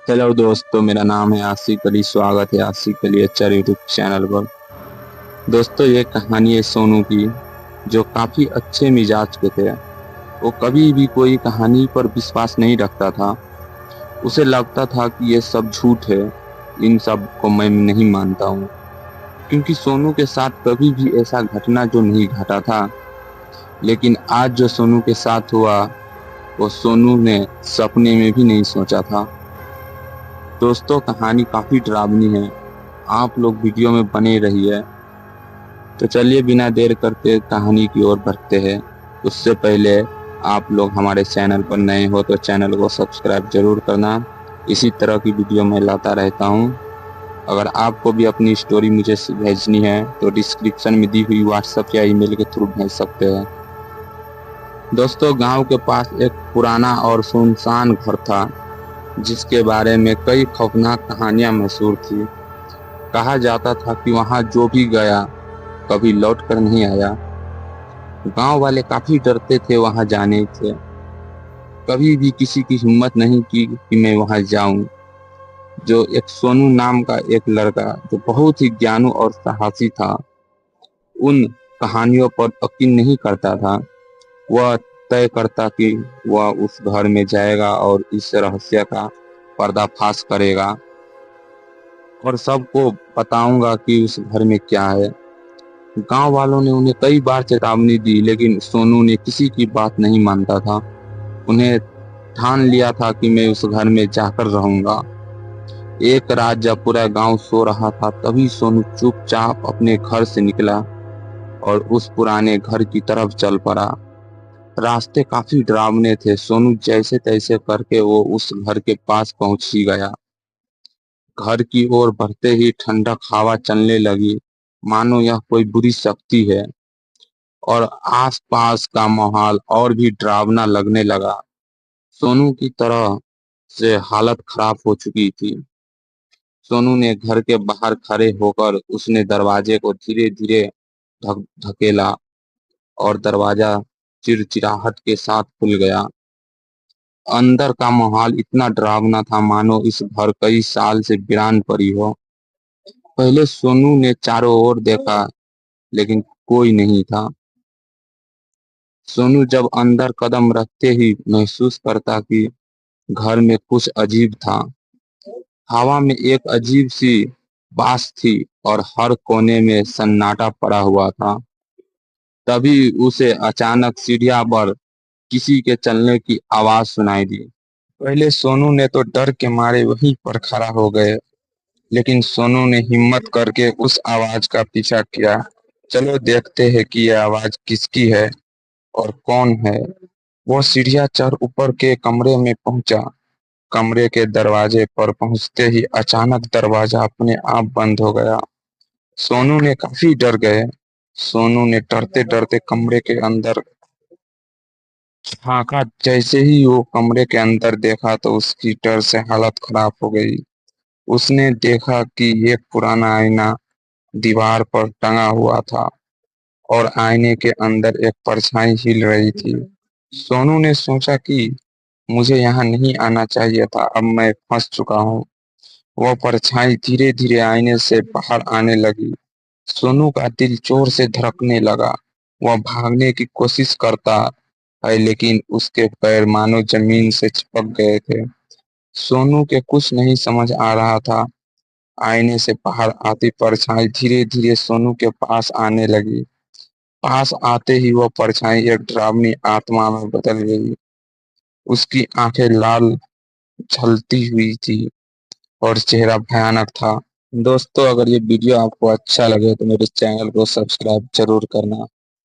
Hello दोस्तों, मेरा नाम है आसिक अली। स्वागत है आसिक अली अच्छा यूट्यूब चैनल पर। दोस्तों, ये कहानी है सोनू की, जो काफी अच्छे मिजाज के थे। वो कभी भी कोई कहानी पर विश्वास नहीं रखता था। उसे लगता था कि ये सब झूठ है, इन सब को मैं नहीं मानता हूँ। क्योंकि सोनू के साथ कभी भी ऐसा घटना जो नहीं घटा था। लेकिन आज जो सोनू के साथ हुआ, वो सोनू ने सपने में भी नहीं सोचा था। दोस्तों, कहानी काफी डरावनी है। आप लोग वीडियो में बने रहिए। तो चलिए, बिना देर करते कहानी की ओर बढ़ते हैं। उससे पहले आप लोग हमारे चैनल पर नए हो तो चैनल को सब्सक्राइब जरूर करना। इसी तरह की वीडियो मैं लाता रहता हूँ। अगर आपको भी अपनी स्टोरी मुझे भेजनी है तो डिस्क्रिप्शन में दी हुई व्हाट्सएप या ईमेल के थ्रू भेज सकते हैं। दोस्तों, गांव के पास एक पुराना और सुनसान घर था, जिसके बारे में कई खौफनाक कहानियां मशहूर थी। कहा जाता था कि वहां जो भी गया कभी लौट कर नहीं आया। गांव वाले काफी डरते थे वहां जाने से। कभी भी किसी की हिम्मत नहीं की कि मैं वहां जाऊं। जो एक सोनू नाम का एक लड़का, जो बहुत ही ज्ञानी और साहसी था, उन कहानियों पर यकीन नहीं करता था। वह तय करता कि वह उस घर में जाएगा और इस रहस्य का पर्दाफाश करेगा और सबको बताऊंगा कि उस घर में क्या है। गांव वालों ने उन्हें कई बार चेतावनी दी, लेकिन सोनू ने किसी की बात नहीं मानता था। उन्हें ठान लिया था कि मैं उस घर में जाकर रहूंगा। एक रात जब पूरा गांव सो रहा था, तभी सोनू चुपचाप अपने घर से निकला और उस पुराने घर की तरफ चल पड़ा। रास्ते काफी डरावने थे। सोनू जैसे तैसे करके वो उस घर के पास पहुंच ही गया। घर की ओर बढ़ते ही ठंडक हवा चलने लगी, मानो यह कोई बुरी शक्ति है। और आसपास का माहौल और भी डरावना लगने लगा। सोनू की तरह से हालत खराब हो चुकी थी। सोनू ने घर के बाहर खड़े होकर उसने दरवाजे को धीरे धीरे धकेला और दरवाजा चिड़चिड़ाहट के साथ खुल गया। अंदर का माहौल इतना डरावना था मानो इस घर कई साल से वीरान पड़ी हो। पहले सोनू ने चारों ओर देखा, लेकिन कोई नहीं था। सोनू जब अंदर कदम रखते ही महसूस करता कि घर में कुछ अजीब था। हवा में एक अजीब सी बास थी और हर कोने में सन्नाटा पड़ा हुआ था। तभी उसे अचानक सीढ़ियां पर किसी के चलने की आवाज सुनाई दी। पहले सोनू ने तो डर के मारे वहीं पर खड़ा हो गए, लेकिन सोनू ने हिम्मत करके उस आवाज का पीछा किया। चलो देखते हैं कि यह आवाज किसकी है और कौन है। वो सीढ़ियां चढ़ ऊपर के कमरे में पहुंचा। कमरे के दरवाजे पर पहुंचते ही अचानक दरवाजा अपने आप बंद हो गया। सोनू ने काफी डर गए। सोनू ने डरते डरते कमरे के अंदर झांका। जैसे ही वो कमरे के अंदर देखा तो उसकी डर से हालत खराब हो गई। उसने देखा कि एक पुराना आईना दीवार पर टंगा हुआ था और आईने के अंदर एक परछाई हिल रही थी। सोनू ने सोचा कि मुझे यहाँ नहीं आना चाहिए था, अब मैं फंस चुका हूँ। वह परछाई धीरे धीरे आईने से बाहर आने लगी। सोनू का दिल जोर से धड़कने लगा। वह भागने की कोशिश करता है, लेकिन उसके पैर मानो जमीन से चिपक गए थे। सोनू के कुछ नहीं समझ आ रहा था। आईने से बाहर आती परछाई धीरे धीरे सोनू के पास आने लगी। पास आते ही वह परछाई एक डरावनी आत्मा में बदल गई। उसकी आंखें लाल छलती हुई थी और चेहरा भयानक था। दोस्तों, अगर ये वीडियो आपको अच्छा लगे तो मेरे चैनल को सब्सक्राइब जरूर करना।